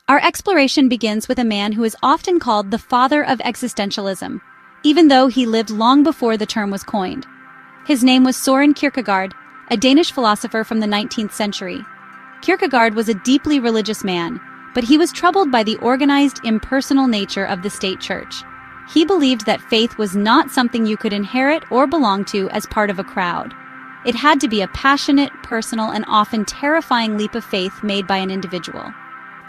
Our exploration begins with a man who is often called the father of existentialism, even though he lived long before the term was coined. His name was Søren Kierkegaard, a Danish philosopher from the 19th century. Kierkegaard was a deeply religious man, but he was troubled by the organized, impersonal nature of the state church. He believed that faith was not something you could inherit or belong to as part of a crowd. It had to be a passionate, personal, and often terrifying leap of faith made by an individual.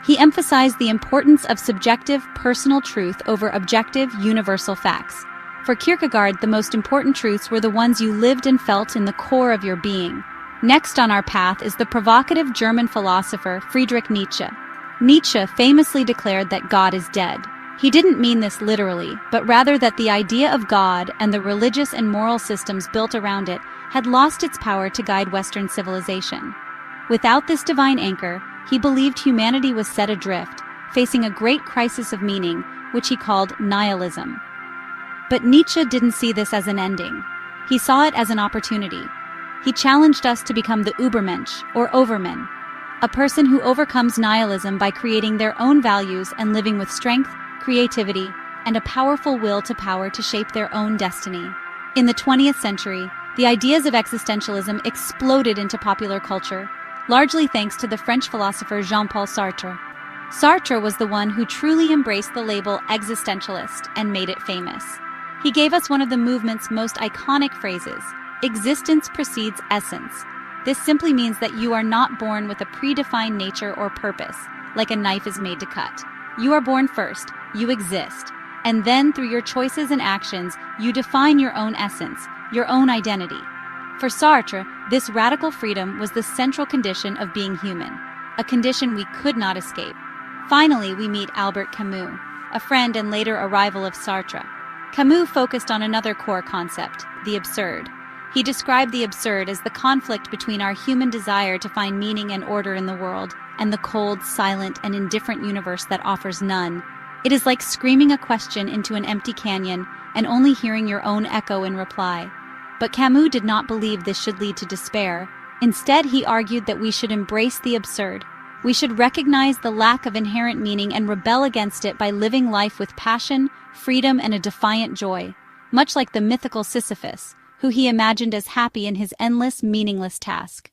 He emphasized the importance of subjective, personal truth over objective, universal facts. For Kierkegaard, the most important truths were the ones you lived and felt in the core of your being. Next on our path is the provocative German philosopher Friedrich Nietzsche. Nietzsche famously declared that God is dead. He didn't mean this literally, but rather that the idea of God and the religious and moral systems built around it had lost its power to guide Western civilization. Without this divine anchor, he believed humanity was set adrift, facing a great crisis of meaning, which he called nihilism. But Nietzsche didn't see this as an ending. He saw it as an opportunity. He challenged us to become the Übermensch, or overman, a person who overcomes nihilism by creating their own values and living with strength, creativity, and a powerful will to power to shape their own destiny. In the 20th century, the ideas of existentialism exploded into popular culture, largely thanks to the French philosopher Jean-Paul Sartre. Sartre was the one who truly embraced the label existentialist and made it famous. He gave us one of the movement's most iconic phrases, "Existence precedes essence." This simply means that you are not born with a predefined nature or purpose, like a knife is made to cut. You are born first, you exist, and then through your choices and actions, you define your own essence, your own identity. For Sartre, this radical freedom was the central condition of being human, a condition we could not escape. Finally, we meet Albert Camus, a friend and later a rival of Sartre. Camus focused on another core concept, the absurd. He described the absurd as the conflict between our human desire to find meaning and order in the world and the cold, silent, and indifferent universe that offers none. It is like screaming a question into an empty canyon and only hearing your own echo in reply. But Camus did not believe this should lead to despair. Instead, he argued that we should embrace the absurd. We should recognize the lack of inherent meaning and rebel against it by living life with passion, freedom, and a defiant joy, much like the mythical Sisyphus, who he imagined as happy in his endless, meaningless task.